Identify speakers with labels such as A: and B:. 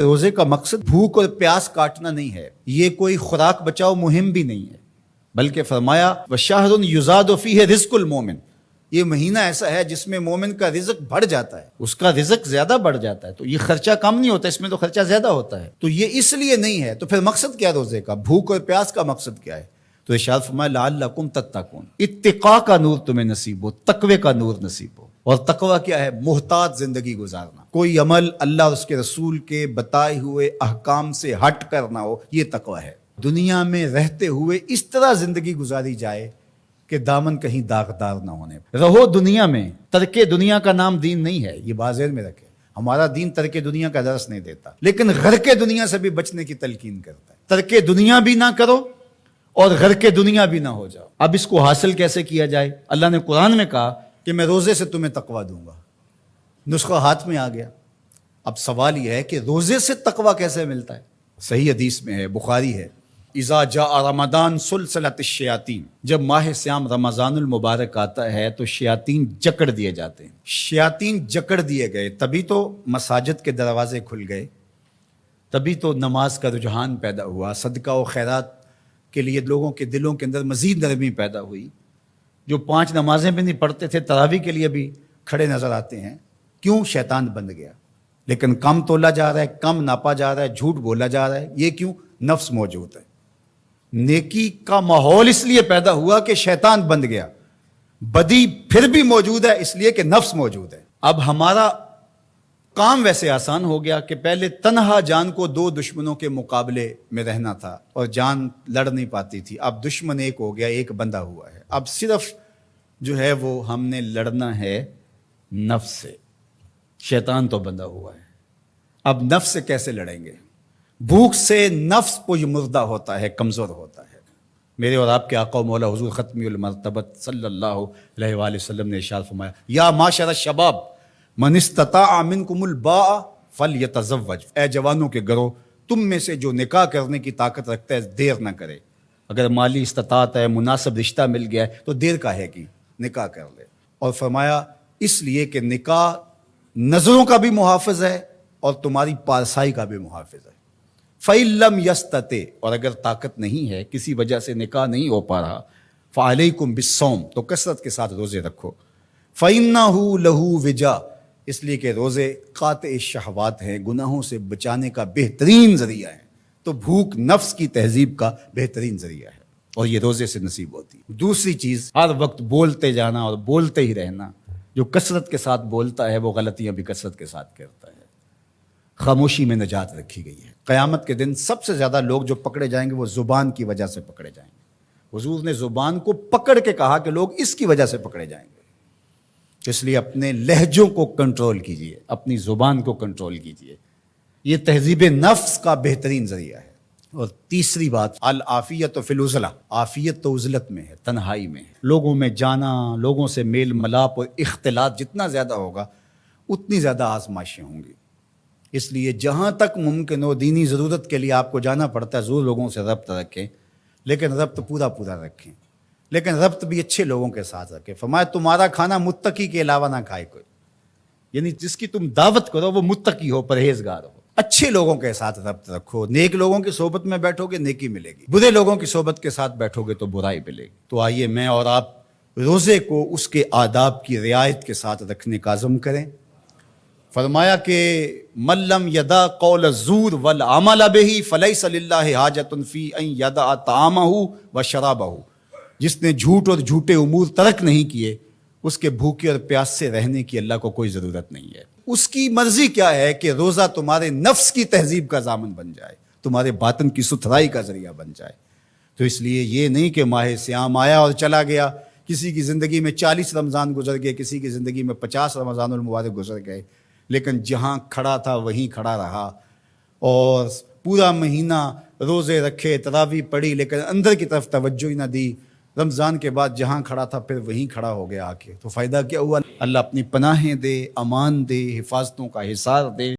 A: روزے کا مقصد بھوک اور پیاس کاٹنا نہیں ہے، یہ کوئی خوراک بچاؤ مہم بھی نہیں ہے، بلکہ فرمایا وَشَهْرٌ يُزَادُ فِيهِ رِزْقُ الْمُؤْمِنِ، یہ مہینہ ایسا ہے جس میں مومن کا رزق بڑھ جاتا ہے، اس کا رزق زیادہ بڑھ جاتا ہے، تو یہ خرچہ کم نہیں ہوتا، اس میں تو خرچہ زیادہ ہوتا ہے، تو یہ اس لیے نہیں ہے۔ تو پھر مقصد کیا روزے کا؟ بھوک اور پیاس کا مقصد کیا ہے؟ تو ارشاد فرمایا لعلکم تتقون، اتقاء کا نور تمہیں نصیب ہو، تقوی کا نور نصیب ہو۔ اور تقوی کیا ہے؟ محتاط زندگی گزارنا، کوئی عمل اللہ اور اس کے رسول کے بتائے ہوئے احکام سے ہٹ کر نہ ہو، یہ تقوی ہے۔ دنیا میں رہتے ہوئے اس طرح زندگی گزاری جائے کہ دامن کہیں داغدار نہ ہونے۔ رہو دنیا میں، ترک دنیا کا نام دین نہیں ہے، یہ بات ذہن میں رکھے۔ ہمارا دین ترک دنیا کا درس نہیں دیتا، لیکن غرق دنیا سے بھی بچنے کی تلقین کرتا ہے۔ ترک دنیا بھی نہ کرو اور غرق دنیا بھی نہ ہو جاؤ۔ اب اس کو حاصل کیسے کیا جائے؟ اللہ نے قرآن میں کہا کہ میں روزے سے تمہیں تقوی دوں گا، نسخہ ہاتھ میں آ گیا۔ اب سوال یہ ہے کہ روزے سے تقوی کیسے ملتا ہے؟ صحیح حدیث میں ہے، بخاری ہے، اذا جاء رمضان سلسلت الشیاطین، جب ماہ سیام رمضان المبارک آتا ہے تو شیاطین جکڑ دیے جاتے ہیں۔ شیاطین جکڑ دیے گئے، تبھی تو مساجد کے دروازے کھل گئے، تبھی تو نماز کا رجحان پیدا ہوا، صدقہ و خیرات کے لیے لوگوں کے دلوں کے اندر مزید نرمی پیدا ہوئی۔ جو 5 نمازیں بھی نہیں پڑھتے تھے تراویح کے لیے بھی کھڑے نظر آتے ہیں۔ کیوں؟ شیطان بند گیا۔ لیکن کم تولا جا رہا ہے، کم ناپا جا رہا ہے، جھوٹ بولا جا رہا ہے، یہ کیوں؟ نفس موجود ہے۔ نیکی کا ماحول اس لیے پیدا ہوا کہ شیطان بند گیا، بدی پھر بھی موجود ہے اس لیے کہ نفس موجود ہے۔ اب ہمارا کام ویسے آسان ہو گیا کہ پہلے تنہا جان کو 2 دشمنوں کے مقابلے میں رہنا تھا اور جان لڑ نہیں پاتی تھی، اب دشمن ایک ہو گیا، ایک بندہ ہوا ہے۔ اب صرف جو ہے وہ ہم نے لڑنا ہے نفس سے، شیطان تو بندہ ہوا ہے۔ اب نفس سے کیسے لڑیں گے؟ بھوک سے نفس پوج مردہ ہوتا ہے، کمزور ہوتا ہے۔ میرے اور آپ کے آقا و مولا حضور ختمی المرتبت صلی اللہ علیہ وآلہ وسلم نے ارشاد فرمایا یا معاشر الشباب من استطاع منکم الباء فلیتزوج، اے جوانوں کے گروہ، تم میں سے جو نکاح کرنے کی طاقت رکھتا ہے دیر نہ کرے۔ اگر مالی استطاعت ہے، مناسب رشتہ مل گیا ہے تو دیر کا ہے کہ نکاح کر لے۔ اور فرمایا اس لیے کہ نکاح نظروں کا بھی محافظ ہے اور تمہاری پارسائی کا بھی محافظ ہے۔ فَإِن لَّمْ يَسْتَطِعْ، اور اگر طاقت نہیں ہے، کسی وجہ سے نکاح نہیں ہو پا رہا، فَعَلَيْكُمْ بِالصَّوْمِ، تو کثرت کے ساتھ روزے رکھو۔ فَإِنَّهُ لَهُ وِجَاء، اس لیے کہ روزے قاطع شہوات ہیں، گناہوں سے بچانے کا بہترین ذریعہ ہے۔ تو بھوک نفس کی تہذیب کا بہترین ذریعہ ہے اور یہ روزے سے نصیب ہوتی ہے۔ دوسری چیز، ہر وقت بولتے جانا اور بولتے ہی رہنا۔ جو کثرت کے ساتھ بولتا ہے وہ غلطیاں بھی کثرت کے ساتھ کرتا ہے۔ خاموشی میں نجات رکھی گئی ہے۔ قیامت کے دن سب سے زیادہ لوگ جو پکڑے جائیں گے وہ زبان کی وجہ سے پکڑے جائیں گے۔ حضور نے زبان کو پکڑ کے کہا کہ لوگ اس کی وجہ سے پکڑے جائیں گے۔ اس لیے اپنے لہجوں کو کنٹرول کیجئے، اپنی زبان کو کنٹرول کیجئے، یہ تہذیب نفس کا بہترین ذریعہ ہے۔ اور تیسری بات، العافیت فی العزلہ، عافیت تو عزلت میں ہے، تنہائی میں ہے۔ لوگوں میں جانا، لوگوں سے میل ملاپ اور اختلاط جتنا زیادہ ہوگا اتنی زیادہ آزمائشیں ہوں گی۔ اس لیے جہاں تک ممکن ہو دینی ضرورت کے لیے آپ کو جانا پڑتا ہے، ضرور لوگوں سے ربط رکھیں، لیکن ربط پورا رکھیں، لیکن ربط بھی اچھے لوگوں کے ساتھ رکھیں۔ فرمایا تمہارا کھانا متقی کے علاوہ نہ کھائے کوئی، یعنی جس کی تم دعوت کرو وہ متقی ہو، پرہیزگار ہو۔ اچھے لوگوں کے ساتھ ربط رکھو، نیک لوگوں کی صحبت میں بیٹھو گے نیکی ملے گی، برے لوگوں کی صحبت کے ساتھ بیٹھو گے تو برائی ملے گی۔ تو آئیے میں اور آپ روزے کو اس کے آداب کی رعایت کے ساتھ رکھنے کا عزم کریں۔ فرمایا کہ من لم یدع قول الزور والعمل به فلیس للہ حاجۃ فی ان یدع طعامہ وشرابہ، جس نے جھوٹ اور جھوٹے امور ترک نہیں کیے اس کے بھوکے اور پیاس سے رہنے کی اللہ کو کوئی ضرورت نہیں ہے۔ اس کی مرضی کیا ہے کہ روزہ تمہارے نفس کی تہذیب کا ضامن بن جائے، تمہارے باطن کی ستھرائی کا ذریعہ بن جائے۔ تو اس لیے یہ نہیں کہ ماہ سیام آیا اور چلا گیا، کسی کی زندگی میں 40 رمضان گزر گئے، کسی کی زندگی میں 50 رمضان المبارک گزر گئے، لیکن جہاں کھڑا تھا وہیں کھڑا رہا اور پورا مہینہ روزے رکھے، تراویح پڑھی، لیکن اندر کی طرف توجہ ہی نہ دی۔ رمضان کے بعد جہاں کھڑا تھا پھر وہیں کھڑا ہو گیا آ کے، تو فائدہ کیا ہوا؟ اللہ اپنی پناہیں دے، امان دے، حفاظتوں کا حصار دے۔